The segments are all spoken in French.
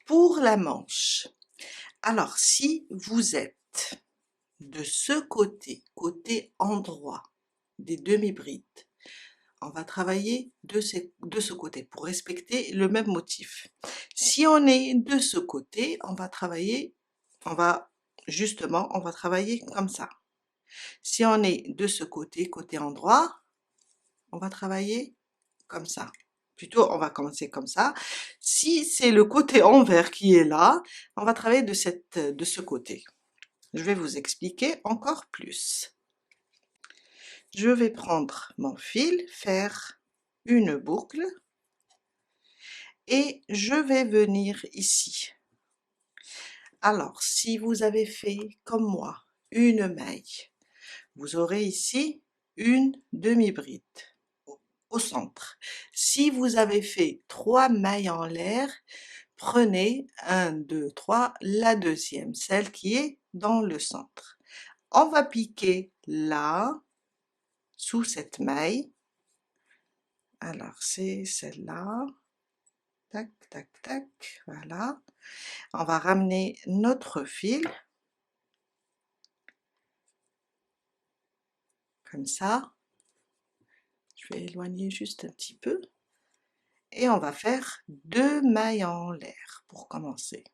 Pour la manche, alors si vous êtes de ce côté, côté endroit des demi-brides, on va travailler de ce côté pour respecter le même motif. Si on est de ce côté, on va travailler comme ça. Si on est de ce côté, côté endroit, on va travailler comme ça. Plutôt, on va commencer comme ça. Si c'est le côté envers qui est là, on va travailler de ce côté. Je vais vous expliquer encore plus. Je vais prendre mon fil, faire une boucle et je vais venir ici. Alors, si vous avez fait comme moi une maille, vous aurez ici une demi-bride au centre. Si vous avez fait 3 mailles en l'air, prenez 1, 2, 3, la deuxième, celle qui est dans le centre. On va piquer là, sous cette maille. Alors c'est celle-là. Tac, tac, tac, voilà. On va ramener notre fil. Comme ça. Je vais éloigner juste un petit peu. Et on va faire 2 mailles en l'air pour commencer.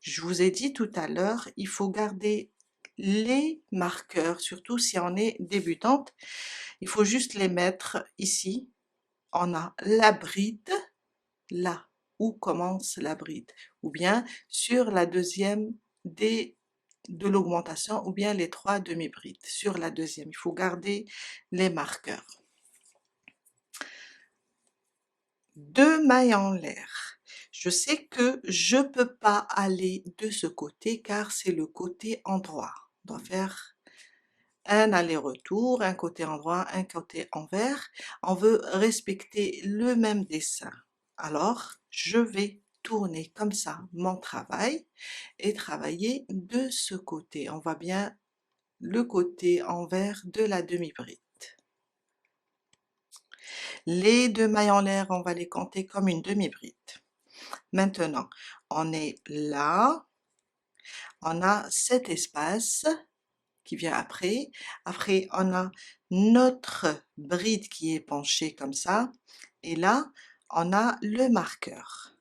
Je vous ai dit tout à l'heure, il faut garder les marqueurs, surtout si on est débutante, il faut juste les mettre ici. On a la bride, là où commence la bride, ou bien sur la deuxième de l'augmentation, ou bien les 3 demi-brides. Sur la deuxième, il faut garder les marqueurs. 2 mailles en l'air. Je sais que je peux pas aller de ce côté car c'est le côté endroit. On doit faire un aller-retour, un côté endroit, un côté envers. On veut respecter le même dessin. Alors, je vais tourner comme ça mon travail et travailler de ce côté. On voit bien le côté envers de la demi-bride. Les 2 mailles en l'air, on va les compter comme une demi-bride. Maintenant, on est là, on a cet espace qui vient après. Après, on a notre bride qui est penchée comme ça. Et là, on a le marqueur.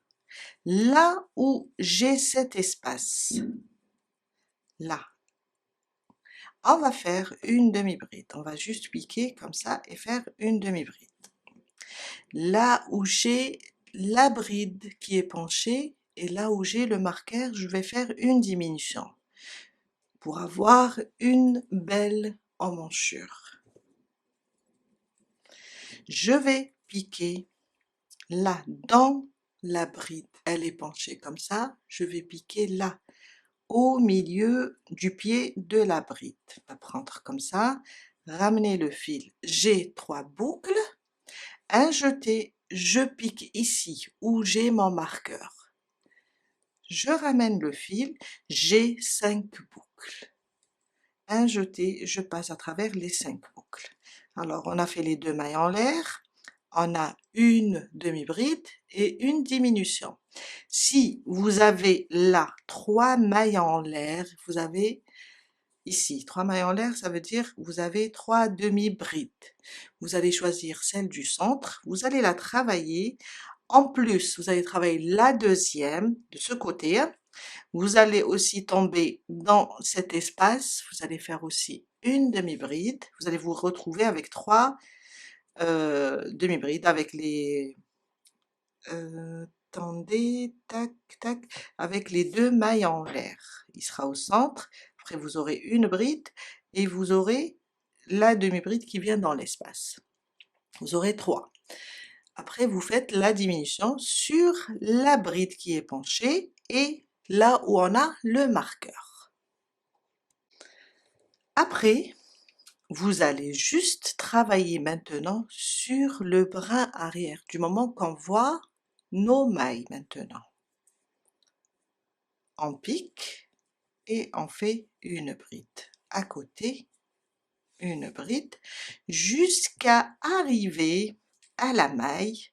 Là où j'ai cet espace, là, on va faire une demi-bride. On va juste piquer comme ça et faire une demi-bride. Là où j'ai la bride qui est penchée et là où j'ai le marqueur, je vais faire une diminution pour avoir une belle emmanchure. Je vais piquer là dans la bride, elle est penchée comme ça, je vais piquer là au milieu du pied de la bride. On va prendre comme ça, ramener le fil, j'ai 3 boucles, un jeté, je pique ici où j'ai mon marqueur. Je ramène le fil, j'ai 5 boucles. Un jeté, je passe à travers les 5 boucles. Alors on a fait les 2 mailles en l'air, on a une demi-bride et une diminution. Si vous avez là 3 mailles en l'air, vous avez ici 3 mailles en l'air, ça veut dire vous avez 3 demi-brides. Vous allez choisir celle du centre, vous allez la travailler. En plus, vous allez travailler la deuxième de ce côté. Vous allez aussi tomber dans cet espace, vous allez faire aussi une demi-bride. Vous allez vous retrouver avec 3 demi-brides avec les attendez, tac, tac, avec les 2 mailles en l'air. Il sera au centre, après vous aurez une bride et vous aurez la demi-bride qui vient dans l'espace. Vous aurez 3. Après vous faites la diminution sur la bride qui est penchée et là où on a le marqueur. Après, vous allez juste travailler maintenant sur le brin arrière, du moment qu'on voit nos mailles maintenant. On pique et on fait une bride. À côté, une bride, jusqu'à arriver à la maille,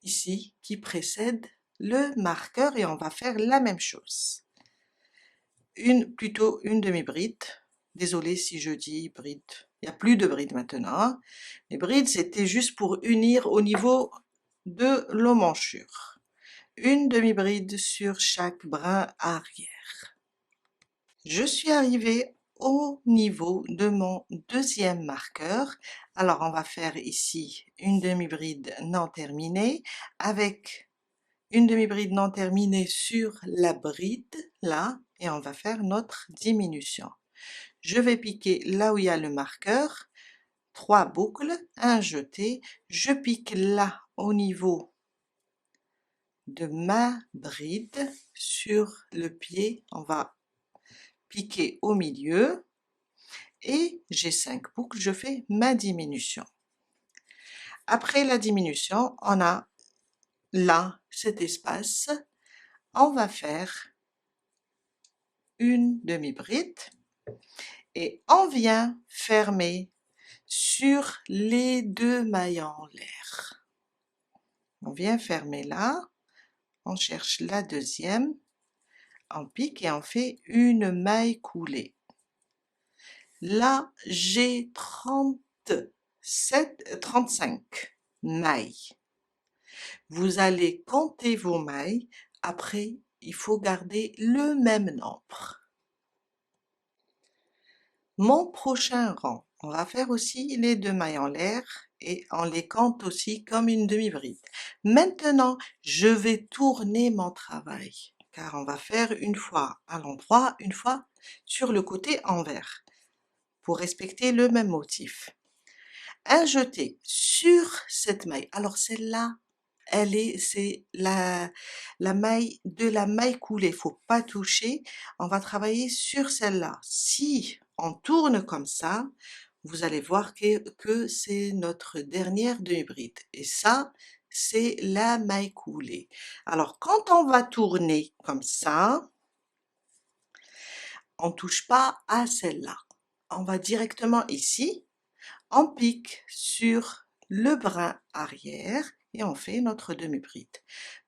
ici, qui précède le marqueur et on va faire la même chose. Plutôt une demi-bride. Désolée si je dis bride. Il n'y a plus de bride maintenant, hein. Les brides, c'était juste pour unir au niveau de l'emmanchure. Une demi-bride sur chaque brin arrière. Je suis arrivée au niveau de mon deuxième marqueur. Alors on va faire ici une demi-bride non terminée avec une demi-bride non terminée sur la bride là et on va faire notre diminution. Je vais piquer là où il y a le marqueur, 3 boucles, un jeté, je pique là au niveau de ma bride sur le pied, on va piquer au milieu et j'ai 5 boucles, je fais ma diminution. Après la diminution, on a là cet espace, on va faire une demi-bride et on vient fermer sur les 2 mailles en l'air. On vient fermer là, on cherche la deuxième, on pique et on fait une maille coulée. Là, j'ai 35 mailles. Vous allez compter vos mailles, après il faut garder le même nombre. Mon prochain rang, on va faire aussi les 2 mailles en l'air et on les compte aussi comme une demi-bride. Maintenant, je vais tourner mon travail, car on va faire une fois à l'endroit, une fois sur le côté envers, pour respecter le même motif. Un jeté sur cette maille, alors celle-là, c'est la maille de la maille coulée, faut pas toucher, on va travailler sur celle-là. Si on tourne comme ça, vous allez voir que c'est notre dernière demi-bride et ça, c'est la maille coulée. Alors quand on va tourner comme ça, on touche pas à celle-là. On va directement ici, on pique sur le brin arrière et on fait notre demi-bride.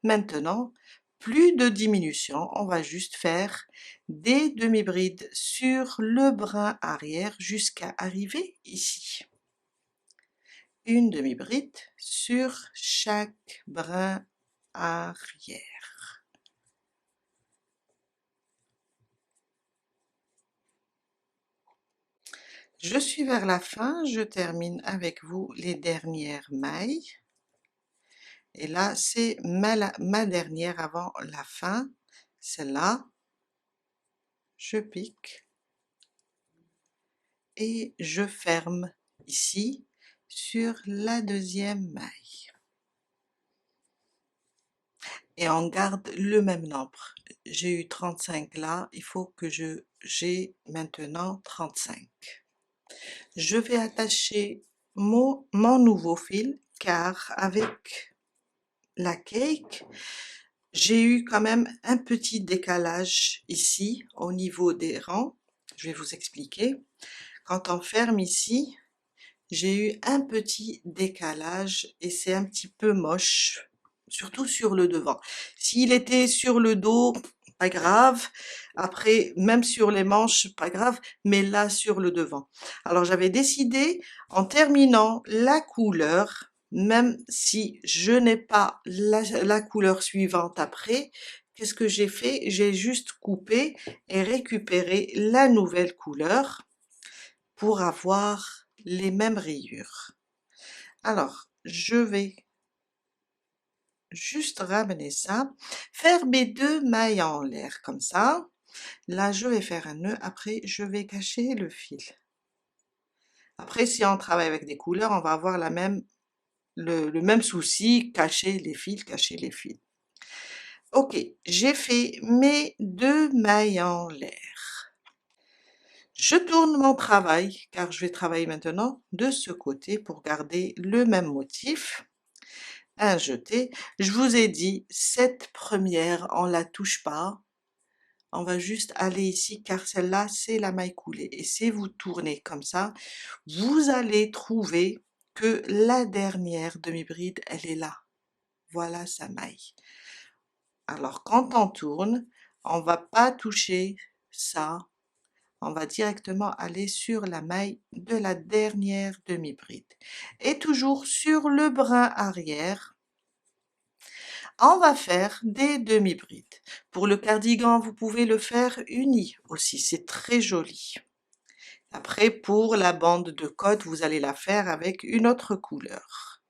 Maintenant, plus de diminution, on va juste faire des demi-brides sur le brin arrière jusqu'à arriver ici. Une demi-bride sur chaque brin arrière. Je suis vers la fin, je termine avec vous les dernières mailles. Et là, c'est ma dernière avant la fin, celle-là. Je pique et je ferme ici sur la deuxième maille. Et on garde le même nombre. J'ai eu 35 là, il faut que j'ai maintenant 35. Je vais attacher mon nouveau fil car avec la cake, j'ai eu quand même un petit décalage ici au niveau des rangs. Je vais vous expliquer. Quand on ferme ici, j'ai eu un petit décalage et c'est un petit peu moche, surtout sur le devant. S'il était sur le dos, pas grave. Après, même sur les manches, pas grave, mais là sur le devant. Alors j'avais décidé, en terminant la couleur, même si je n'ai pas la couleur suivante après, qu'est-ce que j'ai fait? J'ai juste coupé et récupéré la nouvelle couleur pour avoir les mêmes rayures. Alors, je vais juste ramener ça, faire mes 2 mailles en l'air comme ça. Là, je vais faire un nœud, après je vais cacher le fil. Après, si on travaille avec des couleurs, on va avoir le même souci, cacher les fils, cacher les fils. Ok, j'ai fait mes 2 mailles en l'air. Je tourne mon travail, car je vais travailler maintenant de ce côté pour garder le même motif. Un jeté. Je vous ai dit, cette première, on la touche pas. On va juste aller ici, car celle-là, c'est la maille coulée. Et si vous tournez comme ça, vous allez trouver que la dernière demi-bride, elle est là. Voilà sa maille. Alors quand on tourne, on va pas toucher ça, on va directement aller sur la maille de la dernière demi-bride. Et toujours sur le brin arrière, on va faire des demi-brides. Pour le cardigan, vous pouvez le faire uni aussi, c'est très joli. Après, pour la bande de côte, vous allez la faire avec une autre couleur.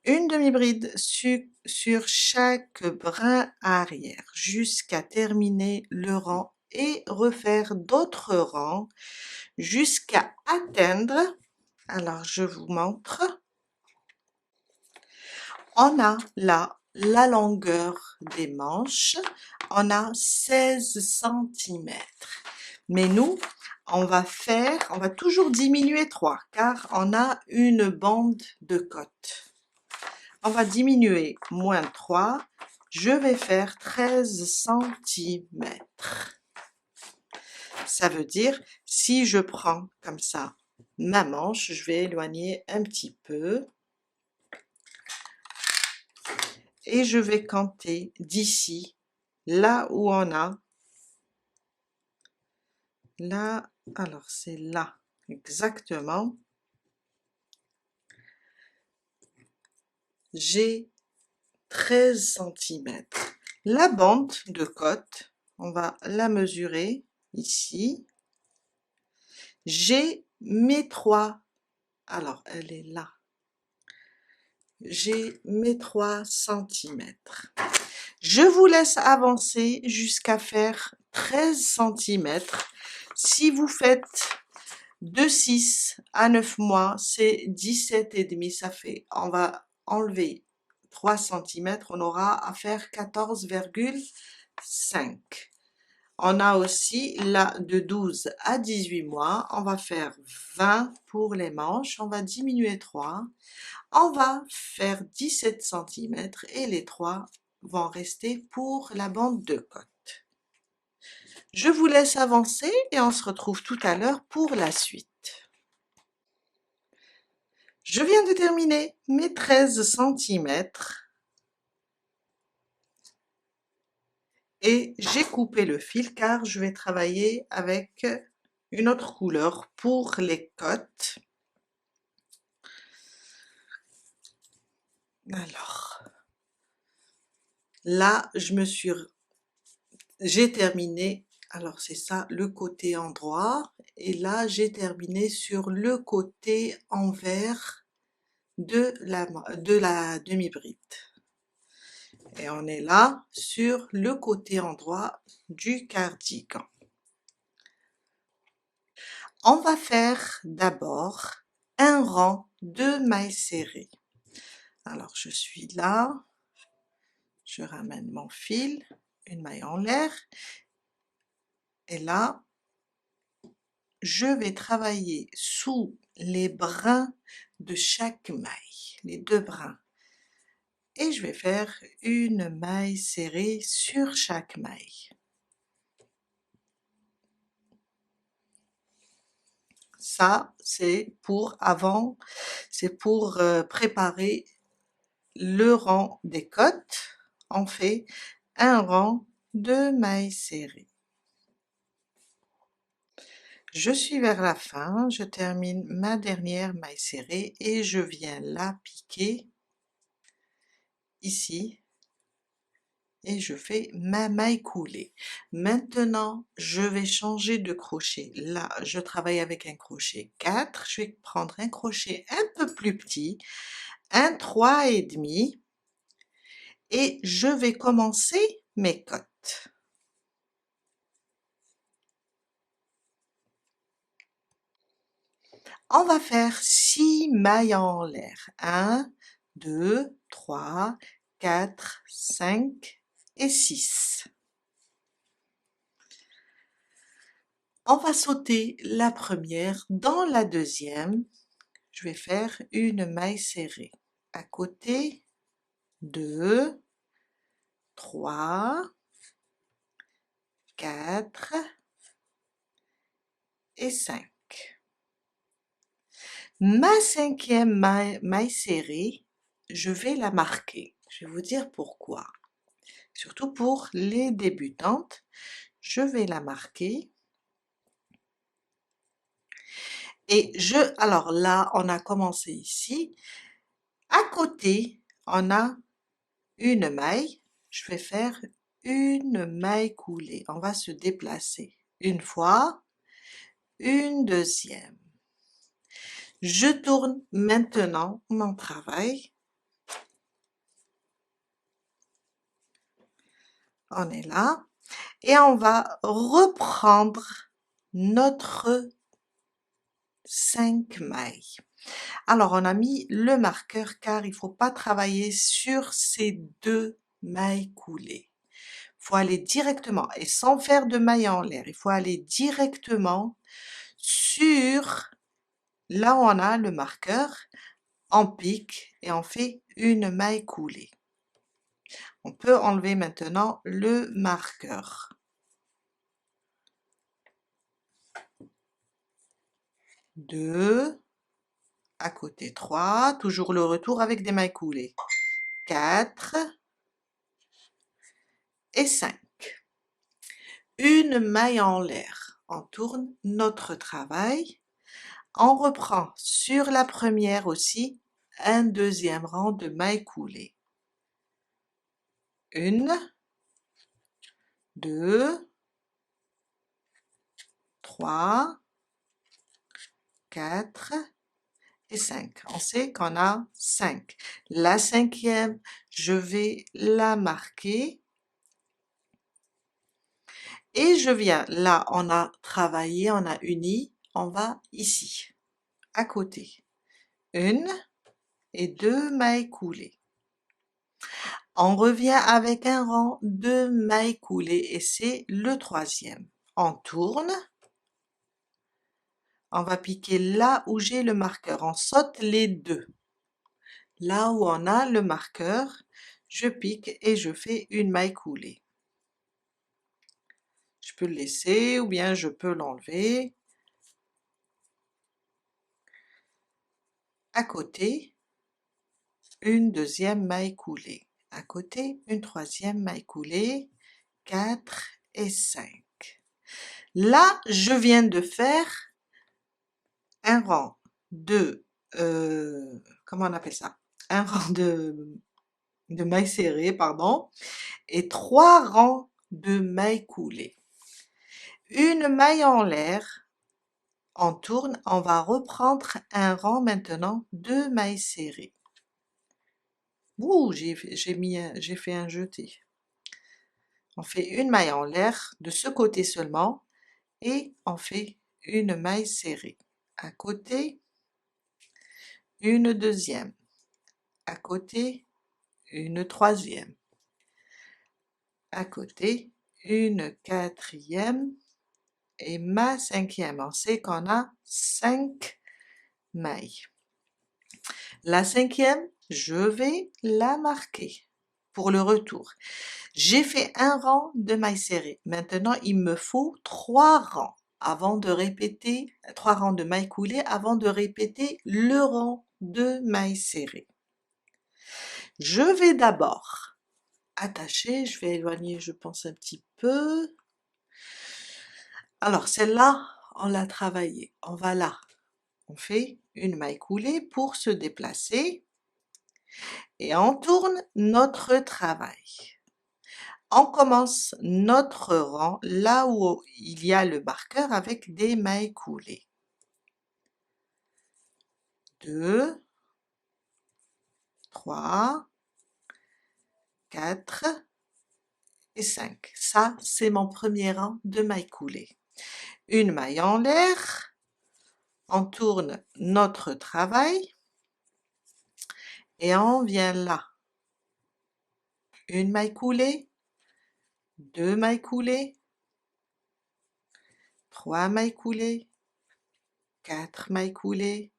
Une demi-bride sur chaque brin arrière jusqu'à terminer le rang et refaire d'autres rangs jusqu'à atteindre, alors je vous montre, on a là la longueur des manches, on a 16 cm. Mais nous, on va toujours diminuer 3 car on a une bande de côte. On va diminuer moins 3, je vais faire 13 cm. Ça veut dire, si je prends comme ça ma manche, je vais éloigner un petit peu et je vais compter d'ici, là où on a, là, alors c'est là, exactement, j'ai 13 cm. La bande de côte, on va la mesurer ici. J'ai mes 3, alors elle est là, j'ai mes 3 cm. Je vous laisse avancer jusqu'à faire 13 cm. Si vous faites de 6 à 9 mois, c'est 17,5, ça fait, on va enlever 3 cm, on aura à faire 14,5. On a aussi là de 12 à 18 mois, on va faire 20 pour les manches, on va diminuer 3, on va faire 17 cm et les 3 vont rester pour la bande de côte. Je vous laisse avancer et on se retrouve tout à l'heure pour la suite. Je viens de terminer mes 13 cm et j'ai coupé le fil car je vais travailler avec une autre couleur pour les côtes. Alors, là, j'ai terminé, alors c'est ça, le côté endroit, et là, j'ai terminé sur le côté envers de la demi-bride. Et on est là sur le côté endroit du cardigan. On va faire d'abord un rang de mailles serrées. Alors je suis là, je ramène mon fil, une maille en l'air, et là, je vais travailler sous les brins de chaque maille, les 2 brins. Et je vais faire une maille serrée sur chaque maille. Ça, c'est pour préparer le rang des côtes. On fait un rang de mailles serrées. Je suis vers la fin, je termine ma dernière maille serrée et je viens la piquer ici et je fais ma maille coulée. Maintenant, je vais changer de crochet. Là, je travaille avec un crochet 4, je vais prendre un crochet un peu plus petit, un 3,5 et je vais commencer mes côtes. On va faire 6 mailles en l'air. 1, 2, 3, 4, 5 et 6. On va sauter la première, dans la deuxième, je vais faire une maille serrée. À côté, 2, 3, 4 et 5. Ma cinquième maille serrée, je vais la marquer. Je vais vous dire pourquoi. Surtout pour les débutantes, je vais la marquer et alors là, on a commencé ici. À côté, on a une maille. Je vais faire une maille coulée. On va se déplacer une fois, une deuxième. Je tourne maintenant mon travail. On est là et on va reprendre notre 5 mailles. Alors on a mis le marqueur car il faut pas travailler sur ces 2 mailles coulées. Il faut aller directement et sans faire de mailles en l'air, il faut aller directement sur là où on a le marqueur, on pique et on fait une maille coulée. On peut enlever maintenant le marqueur. 2, à côté 3, toujours le retour avec des mailles coulées. 4 et 5. Une maille en l'air. On tourne notre travail. On reprend sur la première aussi un deuxième rang de mailles coulées. 1, 2, 3, 4 et 5. On sait qu'on a 5. La 5e, je vais la marquer. Et je viens, là on a travaillé, on a uni, on va ici, à côté. 1 et 2 mailles coulées. On revient avec un rang de mailles coulées et c'est le 3e. On tourne. On va piquer là où j'ai le marqueur. On saute les 2. Là où on a le marqueur, je pique et je fais une maille coulée. Je peux le laisser ou bien je peux l'enlever. À côté, une deuxième maille coulée. À côté, une troisième maille coulée. 4 et 5. Là, je viens de faire un rang de, comment on appelle ça? Un rang de mailles serrées, pardon, et 3 rangs de mailles coulées. Une maille en l'air, on tourne, on va reprendre un rang maintenant de mailles serrées. Ouh, j'ai fait un jeté. On fait une maille en l'air de ce côté seulement et on fait une maille serrée. À côté, une deuxième. À côté, une troisième. À côté, une quatrième et ma 5e. On sait qu'on a 5 mailles. La 5e, je vais la marquer pour le retour. J'ai fait un rang de mailles serrées. Maintenant, il me faut 3 rangs avant de répéter, 3 rangs de mailles coulées avant de répéter le rang de mailles serrées. Je vais d'abord attacher, je vais éloigner, je pense, un petit peu. Alors, celle-là, on l'a travaillée. On va là. On fait une maille coulée pour se déplacer et on tourne notre travail. On commence notre rang là où il y a le marqueur avec des mailles coulées. 2, 3, 4 et 5. Ça, c'est mon premier rang de mailles coulées. Une maille en l'air, on tourne notre travail et on vient là. Une maille coulée, 2 mailles coulées, 3 mailles coulées, 4 mailles coulées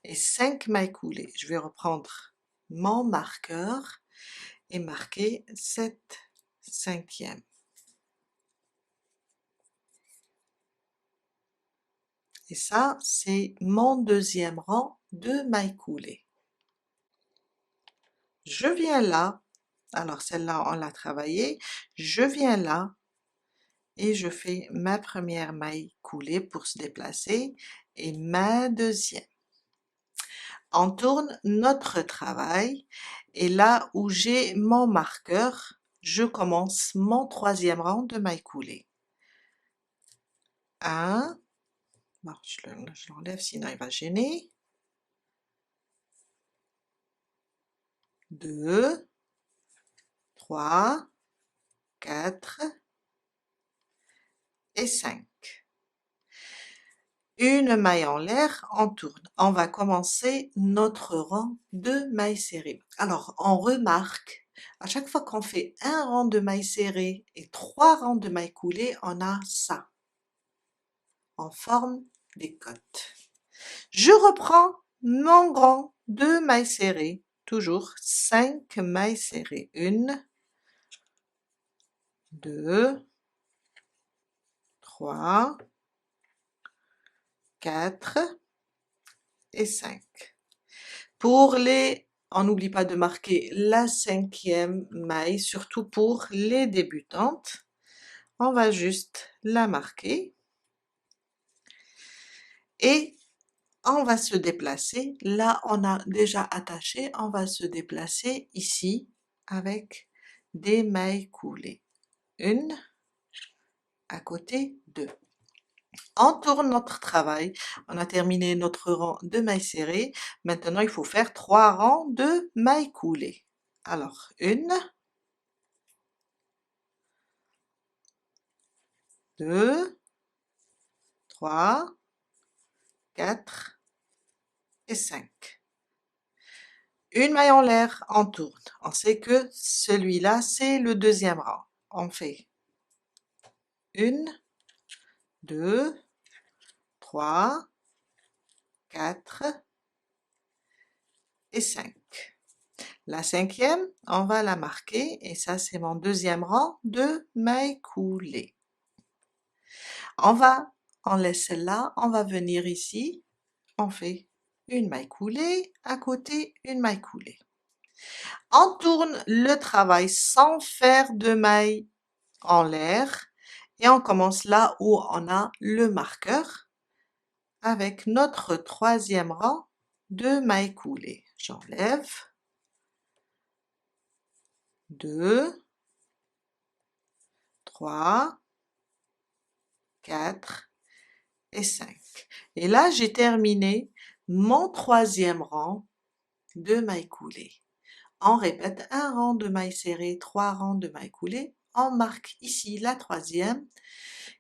et 5 mailles coulées. Je vais reprendre mon marqueur et marquer cette 5e. Et ça, c'est mon deuxième rang de mailles coulées. je viens là, alors celle-là on l'a travaillée, je viens là et je fais ma première maille coulée pour se déplacer et ma deuxième. On tourne notre travail et là où j'ai mon marqueur, je commence mon troisième rang de mailles coulées. 1, bon, je l'enlève sinon il va gêner. 2, 3, 4 et 5. Une maille en l'air, on tourne. On va commencer notre rang de mailles serrées. Alors, on remarque, à chaque fois qu'on fait un rang de mailles serrées et 3 rangs de mailles coulées, on a ça, en forme des côtes. Je reprends mon rang de mailles serrées, toujours 5 mailles serrées. 1, 2, 3, 4 et 5. Pour on n'oublie pas de marquer la 5e maille, surtout pour les débutantes. On va juste la marquer. Et on va se déplacer. Là, on a déjà attaché. On va se déplacer ici avec des mailles coulées. 1, à côté 2. On tourne notre travail, on a terminé notre rang de mailles serrées, maintenant il faut faire 3 rangs de mailles coulées. Alors 1, 2, 3, 4 et 5. Une maille en l'air, on tourne. On sait que celui-là c'est le deuxième rang. On fait 1, 2, 3, 4 et 5. La 5e, on va la marquer et ça c'est mon deuxième rang de mailles coulées. On laisse celle-là, on va venir ici, on fait une maille coulée, à côté une maille coulée. On tourne le travail sans faire de maille en l'air et on commence là où on a le marqueur avec notre troisième rang de mailles coulées. J'enlève 2, 3, 4 et 5. Et là, j'ai terminé mon troisième rang de mailles coulées. On répète un rang de mailles serrées, 3 rangs de mailles coulées. On marque ici la troisième,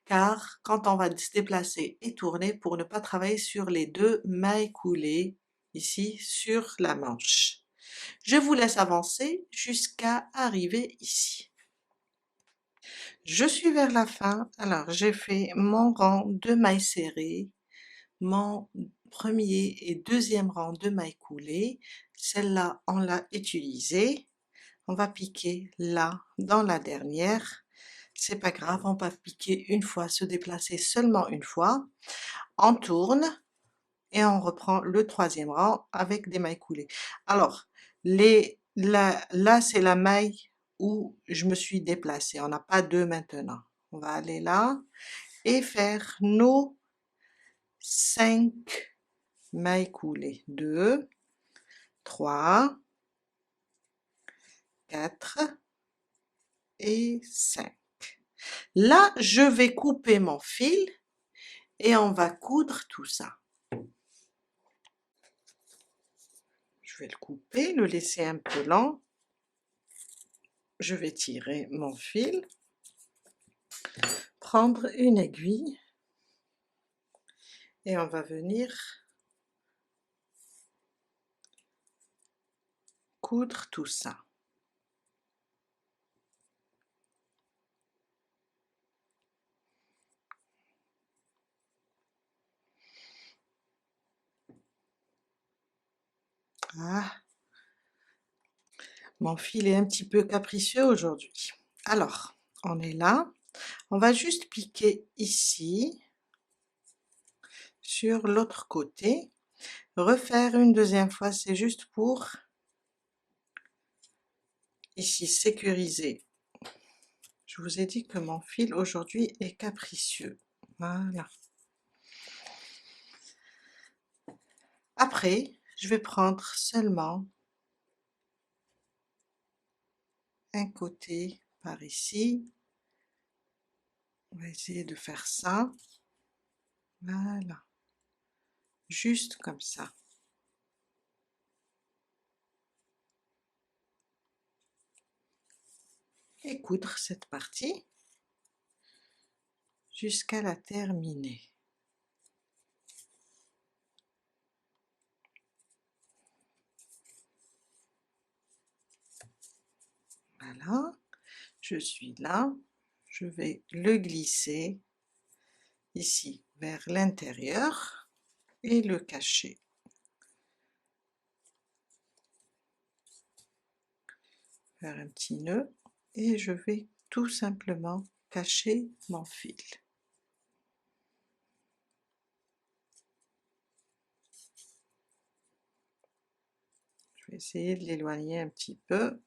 car quand on va se déplacer et tourner pour ne pas travailler sur les 2 mailles coulées ici sur la manche. Je vous laisse avancer jusqu'à arriver ici. Je suis vers la fin, alors j'ai fait mon rang de mailles serrées, mon premier et deuxième rang de mailles coulées, celle-là on l'a utilisée, on va piquer là dans la dernière, c'est pas grave, on va piquer une fois, se déplacer seulement une fois, on tourne et on reprend le troisième rang avec des mailles coulées. Alors, là c'est la maille où je me suis déplacée, on n'a pas deux maintenant. On va aller là et faire nos 5 mailles coulées. 2, 3, 4 et 5. Là, je vais couper mon fil et on va coudre tout ça. Je vais le couper, le laisser un peu lent. Je vais tirer mon fil, prendre une aiguille et on va venir coudre tout ça. Ah, mon fil est un petit peu capricieux aujourd'hui. Alors, on est là, on va juste piquer ici, sur l'autre côté, refaire une deuxième fois, c'est juste pour ici sécurisé. Je vous ai dit que mon fil aujourd'hui est capricieux. Voilà. Après, je vais prendre seulement un côté par ici. On va essayer de faire ça. Voilà. Juste comme ça. Et coudre cette partie jusqu'à la terminer. Voilà, je suis là, je vais le glisser ici vers l'intérieur et le cacher. Faire un petit nœud et je vais tout simplement cacher mon fil. Je vais essayer de l'éloigner un petit peu.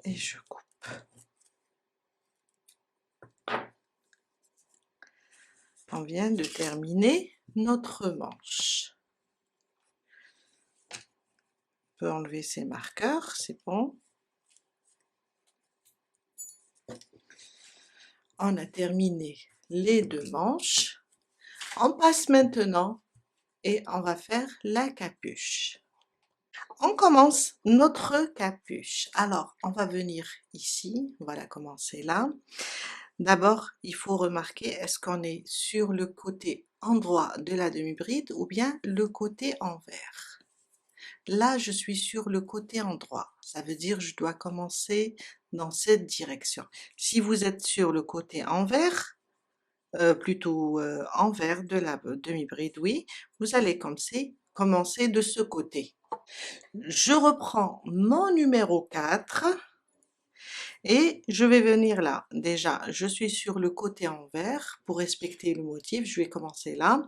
Et je coupe. On vient de terminer notre manche. On peut enlever ces marqueurs, c'est bon. On a terminé les deux manches. On passe maintenant et on va faire la capuche. On commence notre capuche. Alors, on va venir ici, on va la commencer là. D'abord, il faut remarquer, est-ce qu'on est sur le côté endroit de la demi-bride ou bien le côté envers? Là, je suis sur le côté endroit, ça veut dire je dois commencer dans cette direction. Si vous êtes sur le côté envers, plutôt envers de la demi-bride, oui, vous allez commencer de ce côté. Je reprends mon numéro 4 et je vais venir là. Déjà, je suis sur le côté envers pour respecter le motif, je vais commencer là.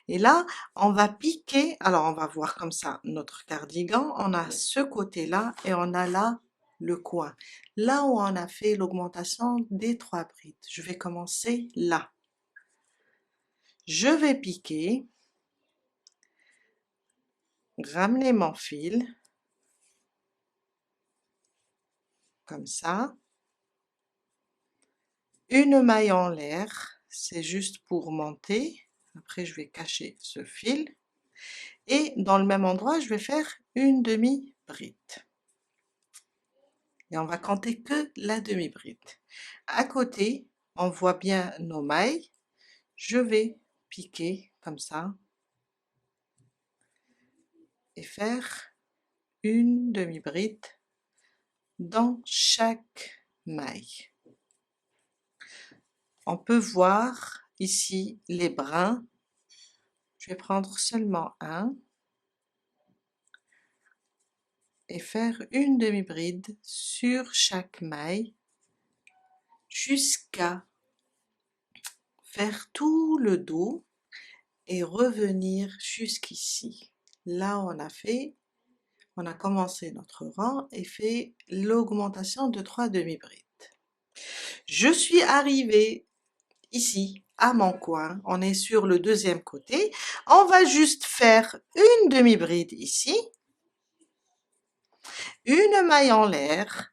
Et là, on va piquer, alors on va voir comme ça notre cardigan, on a ce côté-là et on a là le coin. Là où on a fait l'augmentation des 3 brides, je vais commencer là. Je vais piquer, ramener mon fil, comme ça, une maille en l'air, c'est juste pour monter, après je vais cacher ce fil, et dans le même endroit je vais faire une demi-bride. Et on va compter que la demi-bride. À côté, on voit bien nos mailles, je vais piquer comme ça, et faire une demi-bride dans chaque maille. On peut voir ici les brins, je vais prendre seulement un et faire une demi-bride sur chaque maille jusqu'à faire tout le dos et revenir jusqu'ici. Là on a commencé notre rang et fait l'augmentation de 3 demi-brides. Je suis arrivée ici à mon coin, on est sur le deuxième côté, on va juste faire une demi-bride ici, une maille en l'air,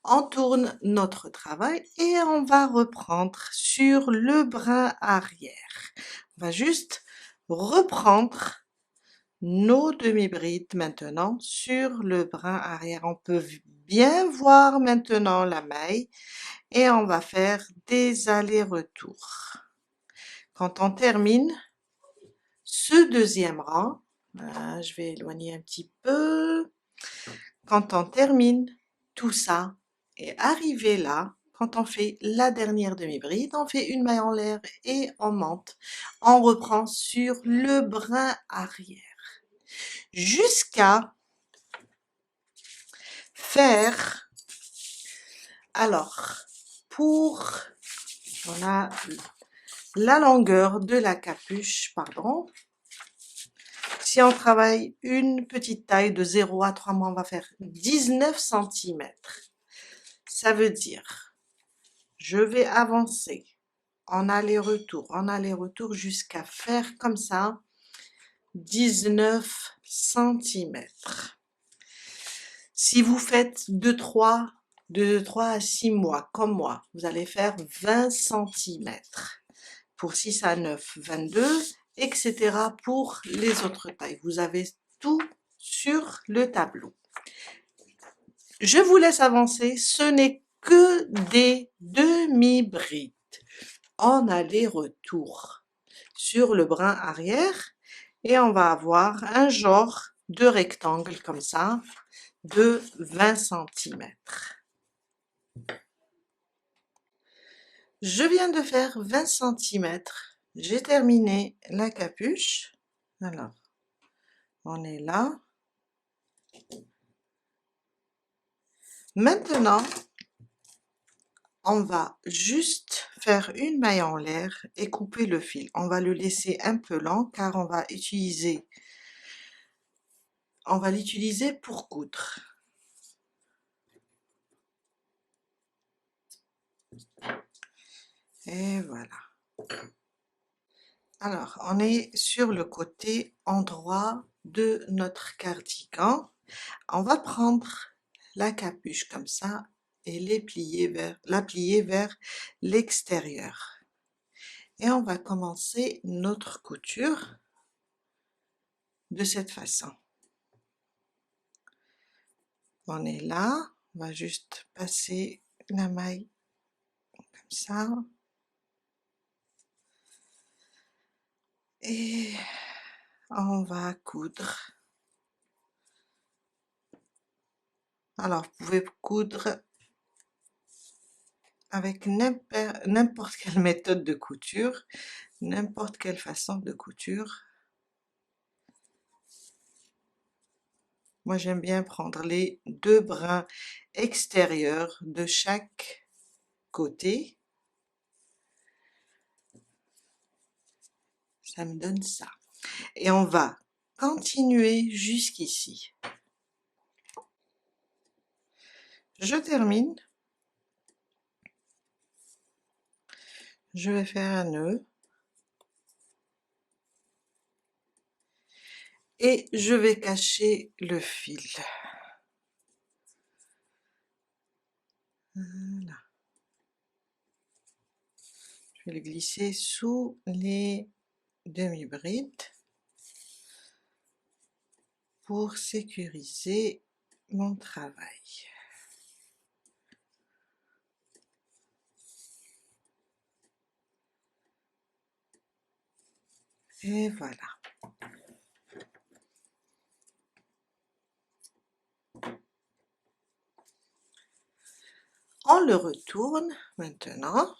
on tourne notre travail et on va reprendre sur le brin arrière. On va juste reprendre nos demi-brides maintenant sur le brin arrière. On peut bien voir maintenant la maille et on va faire des allers-retours. Quand on termine ce deuxième rang, je vais éloigner un petit peu, quand on termine tout ça et arrivé là, quand on fait la dernière demi-bride, on fait une maille en l'air et on monte, on reprend sur le brin arrière jusqu'à faire, alors pour, on a la longueur de la capuche, pardon. Si on travaille une petite taille de 0 à 3 mois, on va faire 19 cm. Ça veut dire, je vais avancer en aller-retour jusqu'à faire comme ça 19 cm. Si vous faites de 3 à 6 mois comme moi, vous allez faire 20 cm. Pour 6 à 9, 22, etc. pour les autres tailles. Vous avez tout sur le tableau. Je vous laisse avancer, ce n'est que des demi-brides en aller-retour sur le brin arrière et on va avoir un genre de rectangle comme ça de 20 cm. Je viens de faire 20 cm, j'ai terminé la capuche. Alors, on est là. Maintenant, on va juste faire une maille en l'air et couper le fil. On va le laisser un peu lent car on va l'utiliser pour coudre. Et voilà. Alors, on est sur le côté endroit de notre cardigan. On va prendre la capuche comme ça et la plier vers l'extérieur. Et on va commencer notre couture de cette façon. On est là, on va juste passer la maille comme ça. Et on va coudre. Alors, vous pouvez coudre avec n'importe quelle méthode de couture, n'importe quelle façon de couture. Moi, j'aime bien prendre les deux brins extérieurs de chaque côté. Ça me donne ça. Et on va continuer jusqu'ici. Je termine. Je vais faire un nœud. Et je vais cacher le fil. Voilà. Je vais le glisser sous les demi-brides pour sécuriser mon travail. Et voilà. On le retourne maintenant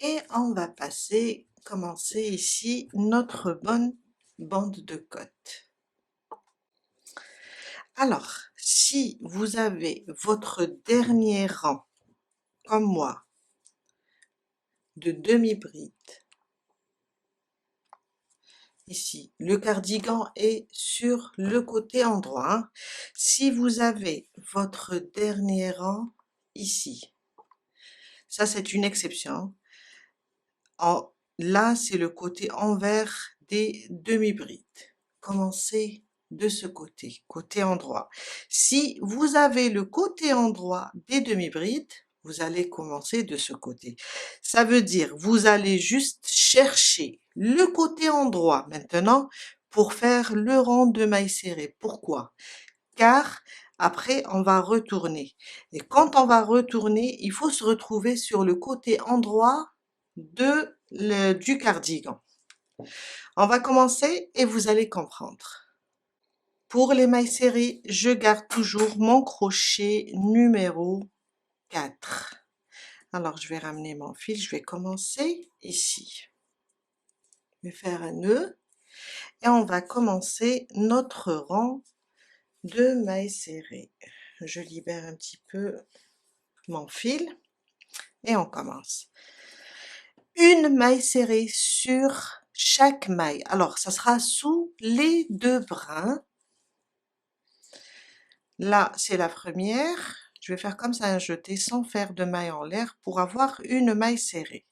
et on va commencer ici notre bonne bande de côte. Alors, si vous avez votre dernier rang, comme moi, de demi-brides, ici, le cardigan est sur le côté endroit. Hein. Si vous avez votre dernier rang ici, ça c'est une exception. Là, c'est le côté envers des demi-brides. Commencez de ce côté, côté endroit. Si vous avez le côté endroit des demi-brides, vous allez commencer de ce côté. Ça veut dire, vous allez juste chercher le côté endroit maintenant pour faire le rang de mailles serrées. Pourquoi? Car après, on va retourner. Et quand on va retourner, il faut se retrouver sur le côté endroit du cardigan. On va commencer et vous allez comprendre. Pour les mailles serrées, je garde toujours mon crochet numéro 4. Alors, je vais ramener mon fil, je vais commencer ici. Je vais faire un nœud et on va commencer notre rang de mailles serrées. Je libère un petit peu mon fil et on commence. Une maille serrée sur chaque maille. Alors, ça sera sous les 2 brins. Là, c'est la première. Je vais faire comme ça un jeté sans faire de maille en l'air pour avoir une maille serrée.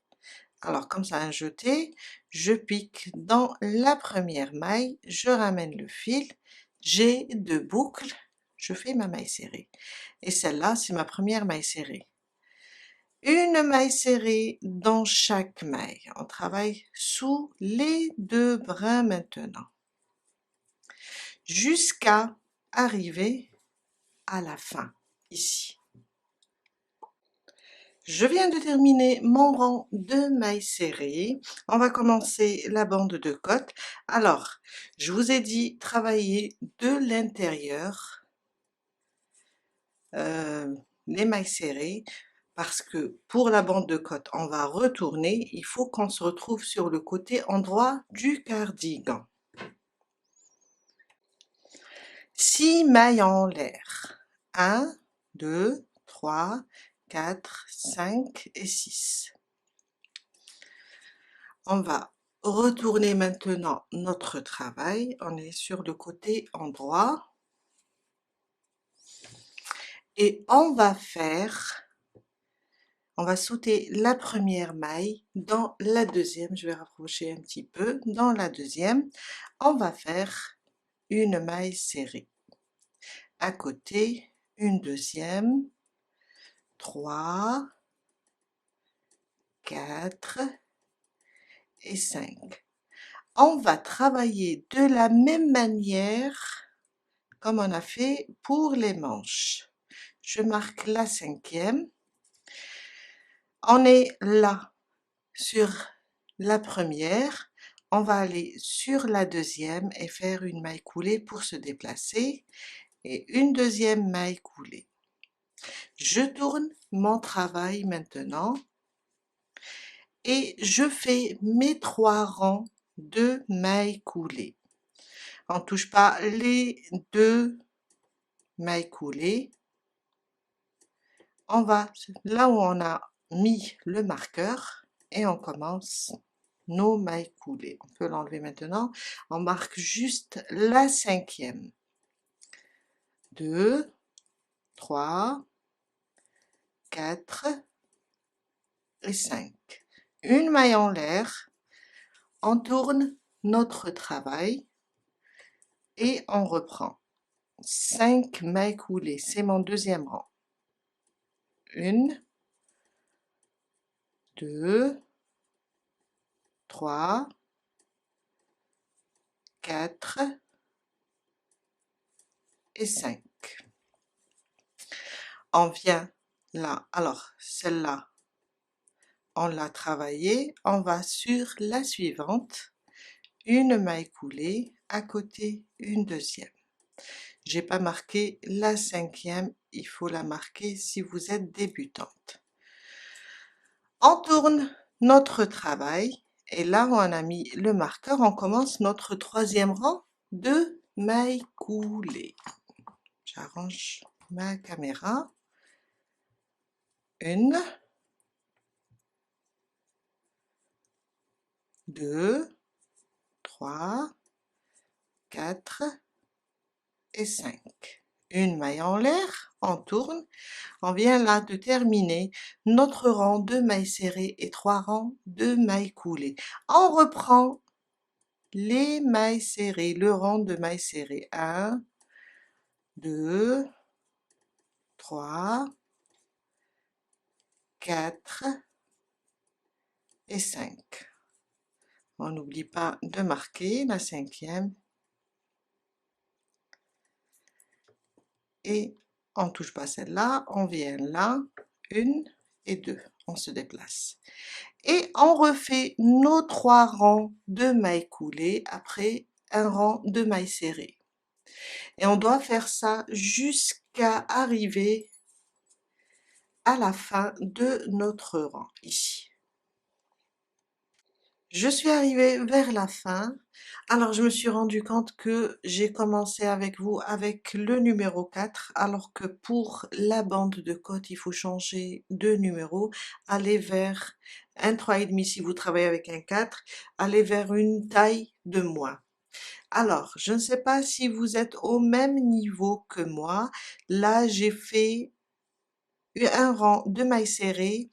Alors, comme ça, un jeté, je pique dans la première maille, je ramène le fil, j'ai 2 boucles, je fais ma maille serrée. Et celle-là, c'est ma première maille serrée. Une maille serrée dans chaque maille. On travaille sous les 2 brins maintenant, jusqu'à arriver à la fin, ici. Je viens de terminer mon rang de mailles serrées. On va commencer la bande de côte. Alors, je vous ai dit travailler de l'intérieur les mailles serrées parce que pour la bande de côte, on va retourner. Il faut qu'on se retrouve sur le côté endroit du cardigan. 6 mailles en l'air. 1, 2, 3, 4, 5 et 6. On va retourner maintenant notre travail. On est sur le côté endroit. Et on va sauter la première maille dans la deuxième. Je vais rapprocher un petit peu. Dans la deuxième, on va faire une maille serrée. À côté, une deuxième, 3, 4 et 5. On va travailler de la même manière comme on a fait pour les manches. Je marque la 5e. On est là sur la première. On va aller sur la deuxième et faire une maille coulée pour se déplacer et une deuxième maille coulée. Je tourne mon travail maintenant et je fais mes 3 rangs de mailles coulées. On ne touche pas les 2 mailles coulées. On va là où on a mis le marqueur et on commence nos mailles coulées. On peut l'enlever maintenant. On marque juste la 5e. 2, 3, 4 et 5. Une maille en l'air. On tourne notre travail et on reprend. 5 mailles coulées, c'est mon deuxième rang. 1, 2, 3, 4 et 5. On vient là, alors celle-là, on l'a travaillée, on va sur la suivante, une maille coulée, à côté une deuxième. J'ai pas marqué la 5e, il faut la marquer si vous êtes débutante. On tourne notre travail et là où on a mis le marqueur, on commence notre 3e rang de mailles coulées. J'arrange ma caméra. 1, 2, 3, 4 et 5. Une maille en l'air, on tourne, on vient là de terminer notre rang de mailles serrées et 3 rangs de mailles coulées. On reprend les mailles serrées, le rang de mailles serrées. 1, 2, 3, 4 et 5. On n'oublie pas de marquer la 5e. Et on ne touche pas celle-là, on vient là, 1 et 2, on se déplace. Et on refait nos 3 rangs de mailles coulées après un rang de mailles serrées. Et on doit faire ça jusqu'à arriver à la fin de notre rang, ici. Je suis arrivée vers la fin. Alors, je me suis rendu compte que j'ai commencé avec vous avec le numéro 4, alors que pour la bande de côte, il faut changer de numéro, aller vers un 3,5 si vous travaillez avec un 4, aller vers une taille de moins. Alors, je ne sais pas si vous êtes au même niveau que moi. Là, j'ai fait un rang de mailles serrées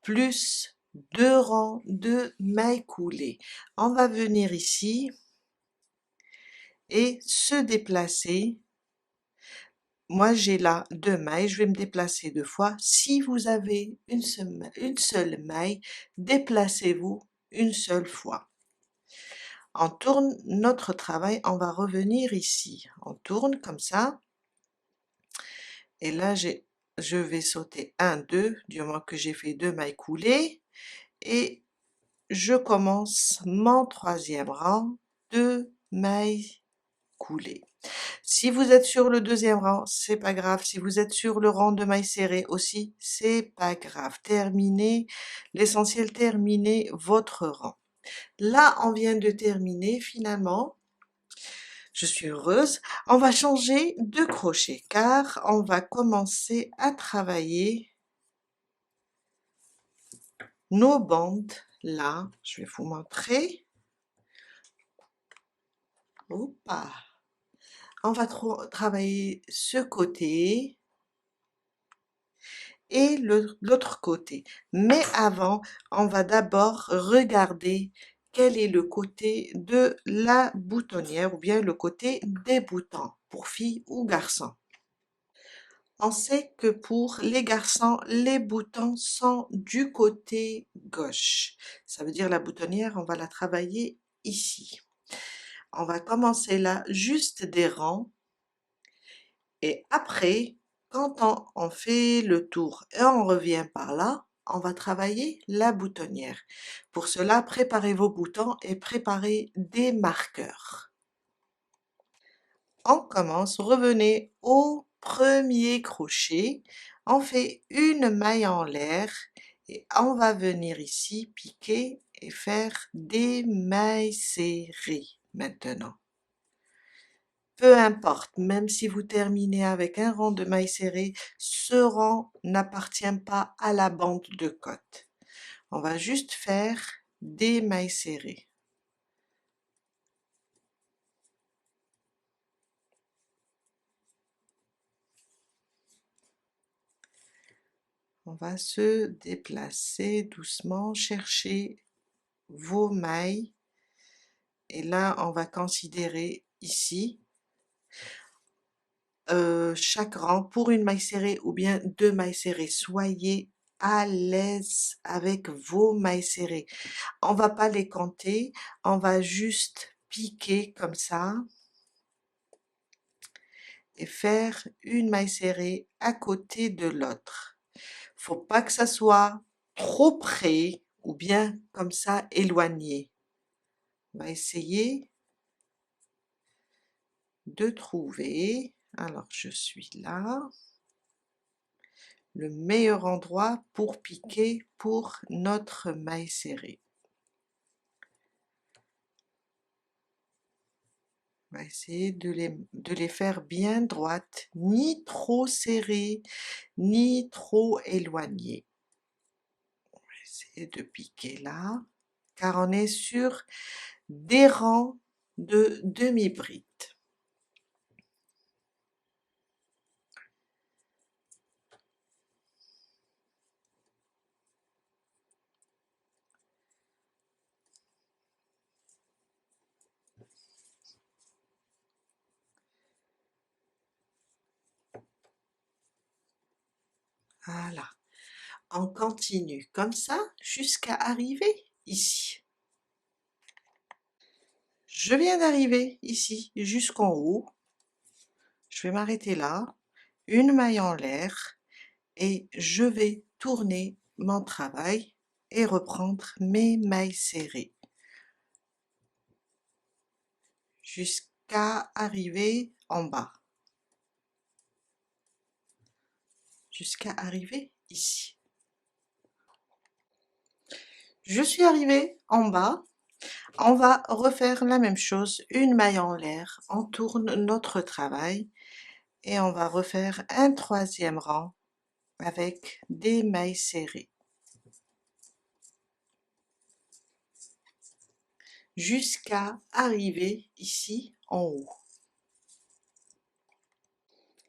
plus 2 rangs de mailles coulées. On va venir ici et se déplacer. Moi, j'ai là 2 mailles, je vais me déplacer 2 fois. Si vous avez une seule maille, déplacez-vous une seule fois. On tourne notre travail, on va revenir ici. On tourne comme ça. Et là, je vais sauter 1, 2, du moment que j'ai fait 2 mailles coulées. Et je commence mon 3e rang de mailles coulées. Si vous êtes sur le 2e rang, c'est pas grave. Si vous êtes sur le rang de mailles serrées aussi, c'est pas grave. Terminez, l'essentiel, terminez votre rang. Là, on vient de terminer finalement. Je suis heureuse. On va changer de crochet car on va commencer à travailler nos bandes. Là, je vais vous montrer. Hoppa. On va travailler ce côté et l'autre côté. Mais avant, on va d'abord regarder quel est le côté de la boutonnière ou bien le côté des boutons pour filles ou garçons. On sait que pour les garçons, les boutons sont du côté gauche. Ça veut dire la boutonnière, on va la travailler ici. On va commencer là, juste des rangs. Et après, quand on fait le tour et on revient par là, on va travailler la boutonnière. Pour cela, préparez vos boutons et préparez des marqueurs. On commence, revenez au premier crochet, on fait une maille en l'air et on va venir ici piquer et faire des mailles serrées maintenant. Peu importe, même si vous terminez avec un rang de mailles serrées, ce rang n'appartient pas à la bande de côte. On va juste faire des mailles serrées. On va se déplacer doucement, chercher vos mailles. Et là, on va considérer ici chaque rang pour une maille serrée ou bien 2 mailles serrées. Soyez à l'aise avec vos mailles serrées. On va pas les compter, on va juste piquer comme ça et faire une maille serrée à côté de l'autre. Faut pas que ça soit trop près ou bien comme ça éloigné. On va essayer de trouver, alors je suis là, le meilleur endroit pour piquer pour notre maille serrée. On va essayer de les faire bien droites, ni trop serrées, ni trop éloignées. On va essayer de piquer là, car on est sur des rangs de demi-bride. Voilà, on continue comme ça jusqu'à arriver ici. Je viens d'arriver ici jusqu'en haut. Je vais m'arrêter là, une maille en l'air et je vais tourner mon travail et reprendre mes mailles serrées jusqu'à arriver en bas, jusqu'à arriver ici. Je suis arrivée en bas, On va refaire la même chose, une maille en l'air, on tourne notre travail et on va refaire un troisième rang avec des mailles serrées jusqu'à arriver ici en haut.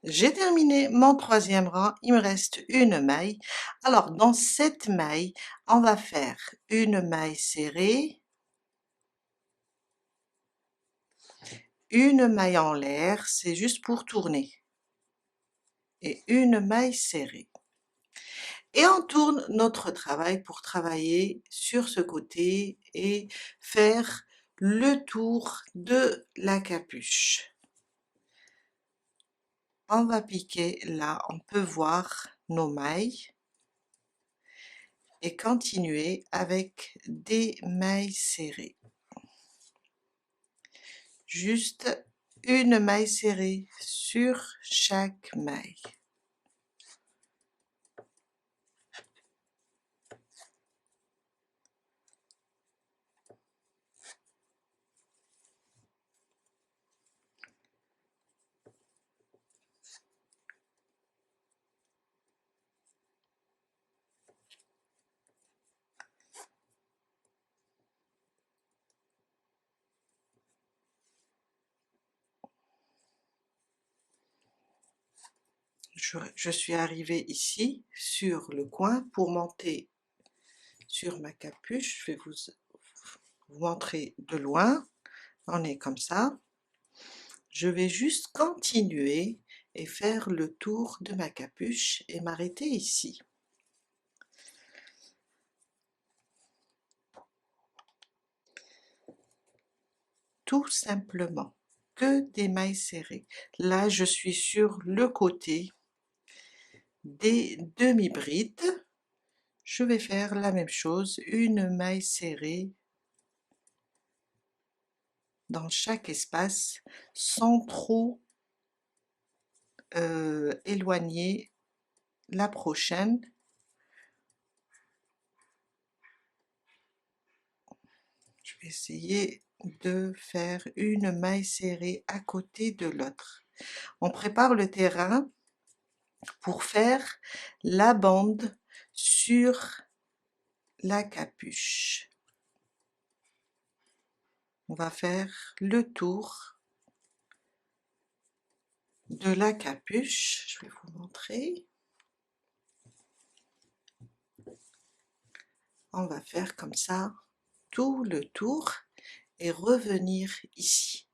J'ai terminé mon troisième rang, il me reste une maille. Alors dans cette maille, on va faire une maille serrée, une maille en l'air, c'est juste pour tourner, et une maille serrée. Et on tourne notre travail pour travailler sur ce côté et faire le tour de la capuche. On va piquer là, on peut voir nos mailles et continuer avec des mailles serrées. Juste une maille serrée sur chaque maille. Je suis arrivée ici sur le coin pour monter sur ma capuche. Je vais vous montrer de loin. On est comme ça. Je vais juste continuer et faire le tour de ma capuche et m'arrêter ici. Tout simplement, que des mailles serrées. Là, je suis sur le côté des demi-brides. Je vais faire la même chose, une maille serrée dans chaque espace sans trop éloigner la prochaine. Je vais essayer de faire une maille serrée à côté de l'autre. On prépare le terrain pour faire la bande sur la capuche. On va faire le tour de la capuche. Je vais vous montrer. On va faire comme ça tout le tour et revenir ici.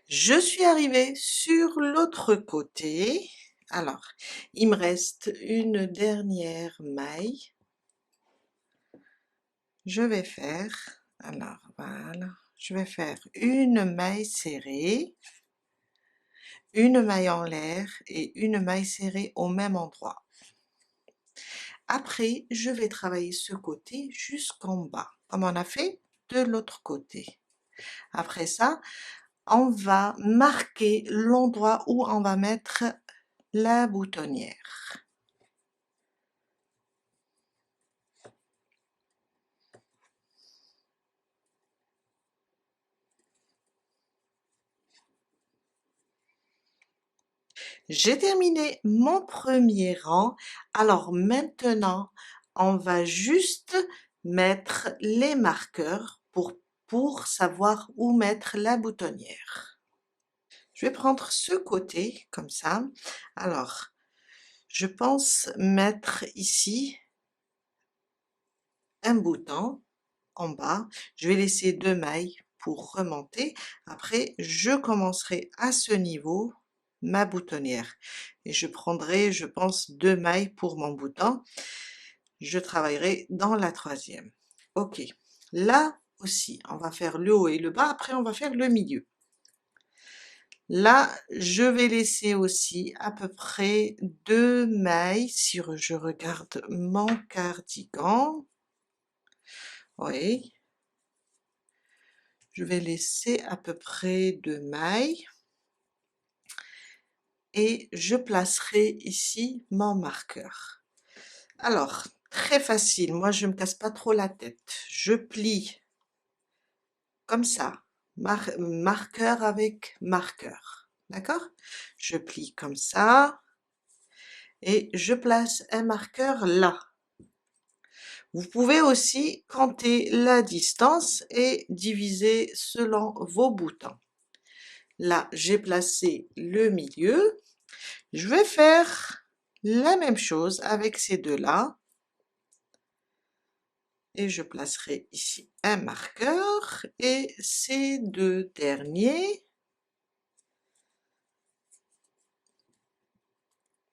Je suis arrivée sur l'autre côté. Alors, il me reste une dernière maille. Je vais faire, alors voilà, je vais faire une maille serrée, une maille en l'air et une maille serrée au même endroit. Après, je vais travailler ce côté jusqu'en bas, comme on a fait de l'autre côté. Après ça, on va marquer l'endroit où on va mettre la boutonnière. J'ai terminé mon premier rang. Alors maintenant, on va juste mettre les marqueurs pour savoir où mettre la boutonnière. Je vais prendre ce côté comme ça. Alors, je pense mettre ici un bouton en bas. Je vais laisser 2 mailles pour remonter. Après, je commencerai à ce niveau ma boutonnière et je prendrai, je pense, 2 mailles pour mon bouton. Je travaillerai dans la troisième. Ok, là aussi, on va faire le haut et le bas. Après, on va faire le milieu. Là, je vais laisser aussi à peu près 2 mailles si je regarde mon cardigan. Oui, je vais laisser à peu près 2 mailles et je placerai ici mon marqueur. Alors, très facile, moi je ne me casse pas trop la tête. Je plie comme ça, marqueur avec marqueur, d'accord? Je plie comme ça et je place un marqueur là. Vous pouvez aussi compter la distance et diviser selon vos boutons. Là, j'ai placé le milieu. Je vais faire la même chose avec ces deux-là. Et je placerai ici un marqueur et ces deux derniers,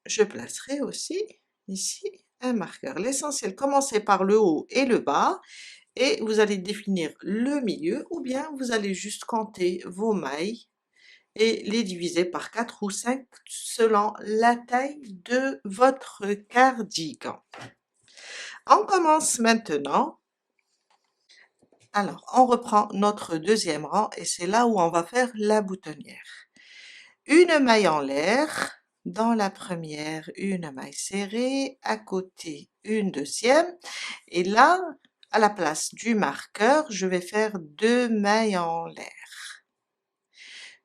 je placerai aussi ici un marqueur. L'essentiel, commencez par le haut et le bas et vous allez définir le milieu ou bien vous allez juste compter vos mailles et les diviser par 4 ou 5 selon la taille de votre cardigan. On commence maintenant. Alors, on reprend notre deuxième rang et c'est là où on va faire la boutonnière. Une maille en l'air, dans la première, une maille serrée, à côté, une deuxième, et là, à la place du marqueur, je vais faire deux mailles en l'air.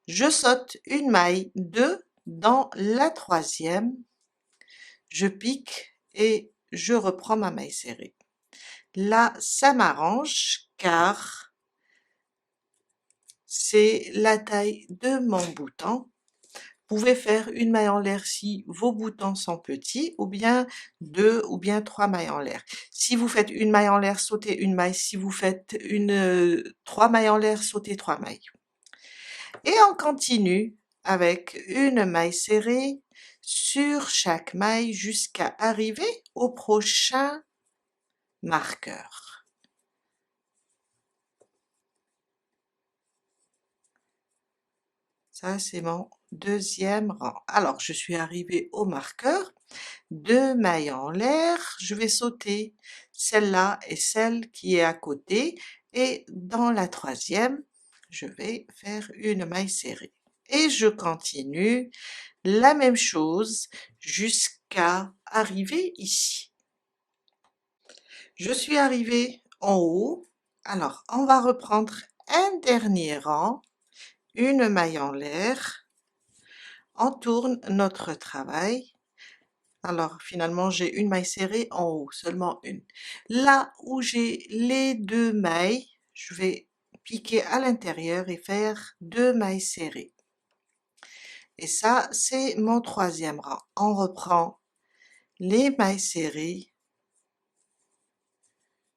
Je saute une maille, deux, dans la troisième, je pique et je reprends ma maille serrée. Là, ça m'arrange car c'est la taille de mon bouton. Vous pouvez faire une maille en l'air si vos boutons sont petits, ou bien deux ou bien trois mailles en l'air. Si vous faites une maille en l'air, sautez une maille. Si vous faites trois mailles en l'air, sautez trois mailles. Et on continue avec une maille serrée sur chaque maille jusqu'à arriver au prochain marqueur. Ça, c'est mon deuxième rang. Alors, je suis arrivée au marqueur, deux mailles en l'air, je vais sauter celle-là et celle qui est à côté, et dans la troisième, je vais faire une maille serrée. Et je continue la même chose jusqu'à arriver ici. Je suis arrivée en haut, alors on va reprendre un dernier rang, une maille en l'air, on tourne notre travail. Alors finalement j'ai une maille serrée en haut, seulement une. Là où j'ai les deux mailles, je vais piquer à l'intérieur et faire deux mailles serrées. Et ça c'est mon troisième rang. On reprend les mailles serrées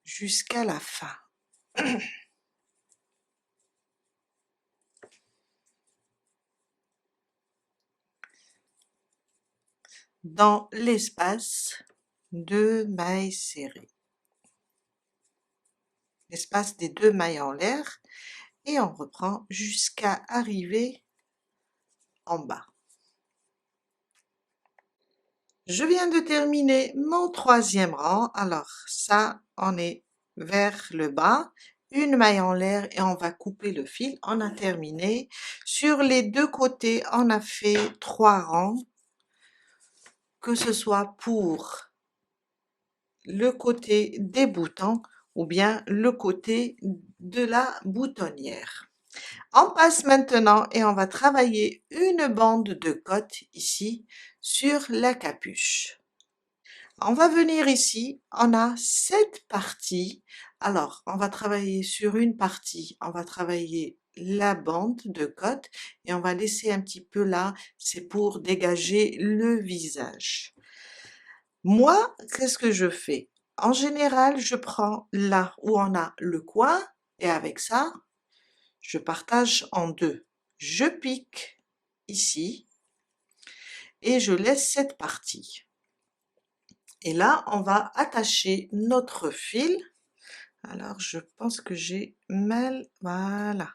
jusqu'à la fin. Dans l'espace, deux mailles serrées. L'espace des deux mailles en l'air, et on reprend jusqu'à arriver en bas. Je viens de terminer mon troisième rang, alors ça on est vers le bas, une maille en l'air et on va couper le fil. On a terminé. Sur les deux côtés on a fait trois rangs, que ce soit pour le côté des boutons ou bien le côté de la boutonnière. On passe maintenant et on va travailler une bande de cotte ici sur la capuche. On va venir ici, on a cette partie. Alors, on va travailler sur une partie, on va travailler la bande de cotte et on va laisser un petit peu là, c'est pour dégager le visage. Moi, qu'est-ce que je fais? En général, je prends là où on a le coin et avec ça, je partage en deux. Je pique ici et je laisse cette partie. Et là, on va attacher notre fil. Alors, je pense que j'ai mal, voilà.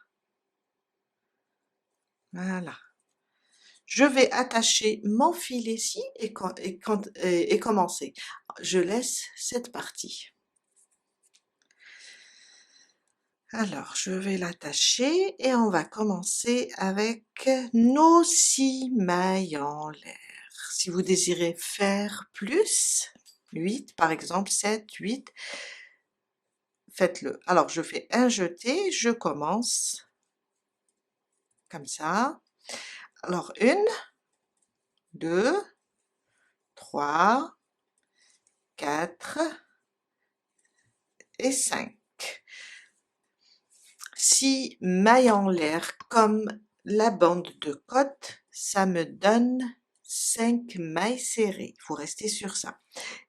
Voilà. Je vais attacher mon fil ici et commencer. Je laisse cette partie. Alors, je vais l'attacher et on va commencer avec nos 6 mailles en l'air. Si vous désirez faire plus, 8 par exemple, 7, 8, faites-le. Alors je fais un jeté, je commence comme ça. Alors 1, 2, 3, 4 et 5. 6 mailles en l'air comme la bande de côte, ça me donne 5 mailles serrées. Il faut rester sur ça.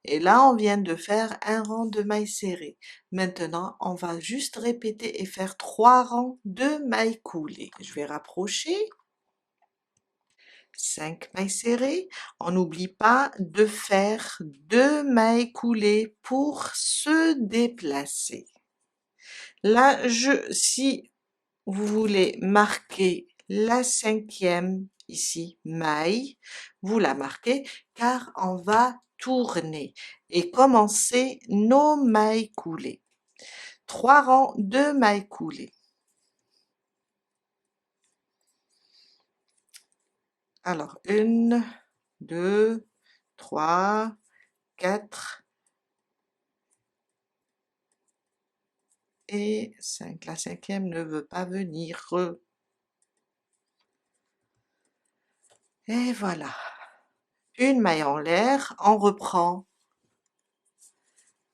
Et là, on vient de faire un rang de mailles serrées. Maintenant, on va juste répéter et faire 3 rangs de mailles coulées. Je vais rapprocher. 5 mailles serrées. On n'oublie pas de faire 2 mailles coulées pour se déplacer. Là, si vous voulez marquer la 5e ici maille, vous la marquez car on va tourner et commencer nos mailles coulées. 3 rangs de mailles coulées. Alors 1, 2, 3, 4 et 5. La 5e ne veut pas venir. Et voilà. Une maille en l'air, on reprend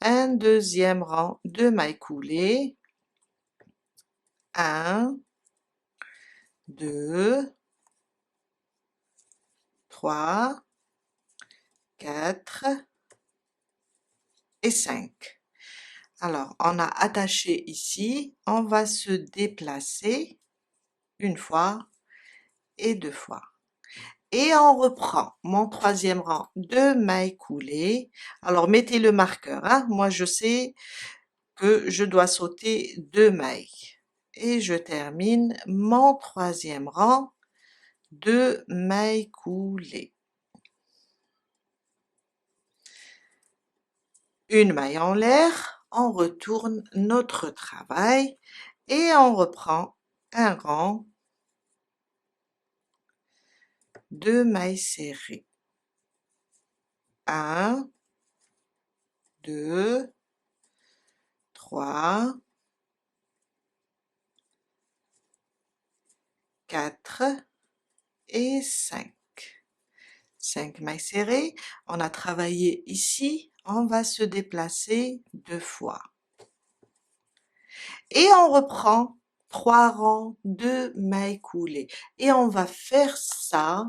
un deuxième rang de mailles coulées. 1, 2, 3, 4 et 5. Alors, on a attaché ici, on va se déplacer une fois et 2 fois. Et on reprend mon 3e rang de mailles coulées. Alors, mettez le marqueur, hein. Moi, je sais que je dois sauter 2 mailles. Et je termine mon 3e rang de mailles coulées. Une maille en l'air, on retourne notre travail et on reprend un rang de mailles serrées. 1, 2, 3, 4 et 5. 5 mailles serrées. On a travaillé ici, on va se déplacer 2 fois. Et on reprend 3 rangs de mailles coulées. Et on va faire ça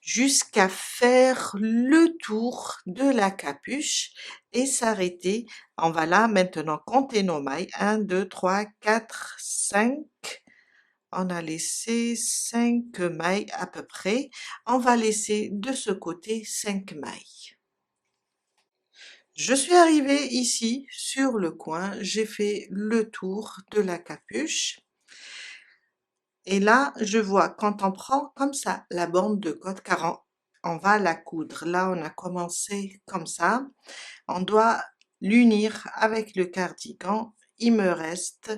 jusqu'à faire le tour de la capuche et s'arrêter. On va là maintenant compter nos mailles. 1, 2, 3, 4, 5. On a laissé 5 mailles à peu près. On va laisser de ce côté 5 mailles. Je suis arrivée ici sur le coin, j'ai fait le tour de la capuche. Et là, je vois quand on prend comme ça la bande de côte, car on va la coudre. Là, on a commencé comme ça. On doit l'unir avec le cardigan. Il me reste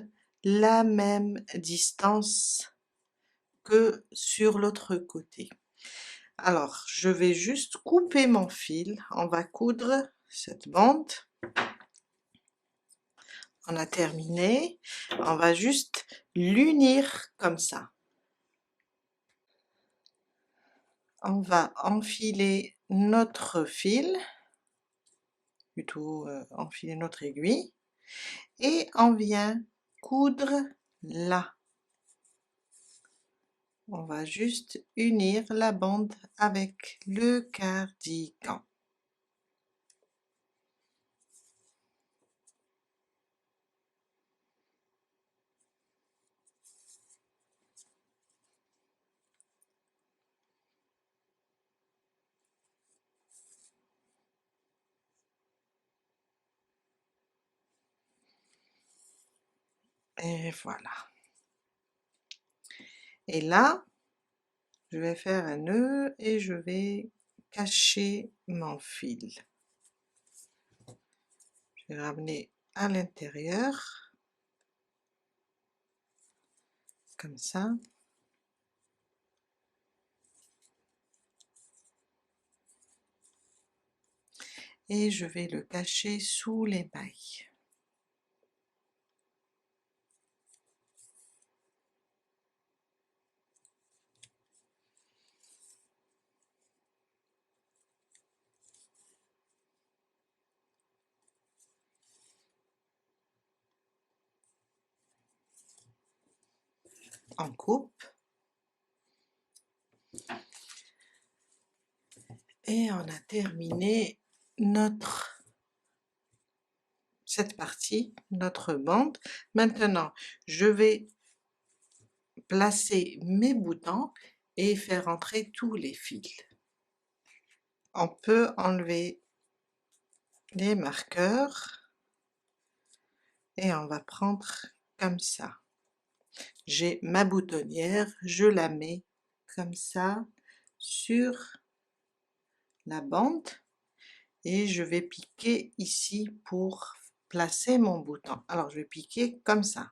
la même distance que sur l'autre côté. Alors, je vais juste couper mon fil. On va coudre cette bande. On a terminé. On va juste l'unir comme ça. On va enfiler notre fil, plutôt enfiler notre aiguille, et on vient coudre là. On va juste unir la bande avec le cardigan. Et voilà. Et là, je vais faire un nœud et je vais cacher mon fil. Je vais ramener à l'intérieur, comme ça. et je vais le cacher sous les mailles. On coupe et on a terminé cette partie, notre bande. Maintenant, je vais placer mes boutons et faire entrer tous les fils. On peut enlever les marqueurs et on va prendre comme ça. J'ai ma boutonnière, je la mets comme ça sur la bande et je vais piquer ici pour placer mon bouton. Alors je vais piquer comme ça.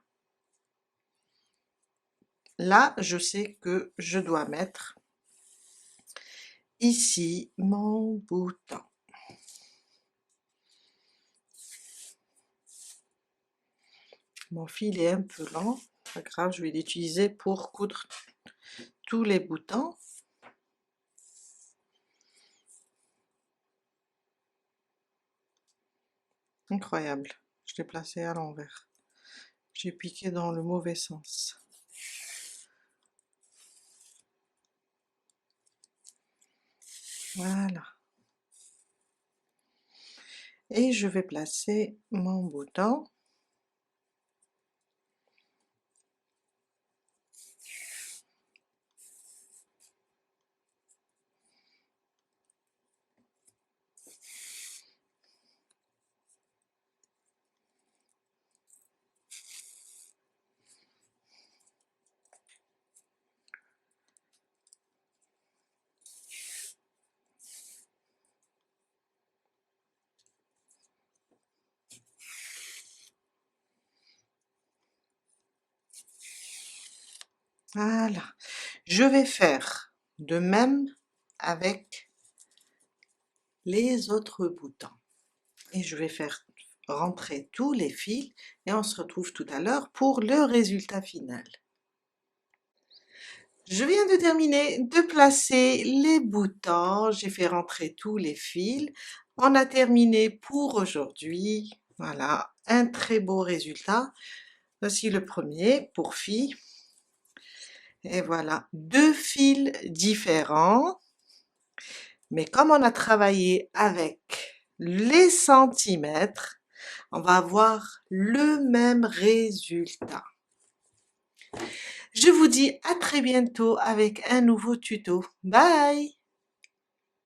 Là, je sais que je dois mettre ici mon bouton. Mon fil est un peu long, pas grave, je vais l'utiliser pour coudre tous les boutons. Incroyable, je l'ai placé à l'envers. J'ai piqué dans le mauvais sens. Voilà. Et je vais placer mon bouton. Voilà. Je vais faire de même avec les autres boutons. Et je vais faire rentrer tous les fils et on se retrouve tout à l'heure pour le résultat final. Je viens de terminer de placer les boutons, j'ai fait rentrer tous les fils. On a terminé pour aujourd'hui. Voilà, un très beau résultat. Voici le premier pour filles. Et voilà, 2 fils différents. Mais comme on a travaillé avec les centimètres, on va avoir le même résultat. Je vous dis à très bientôt avec un nouveau tuto. Bye!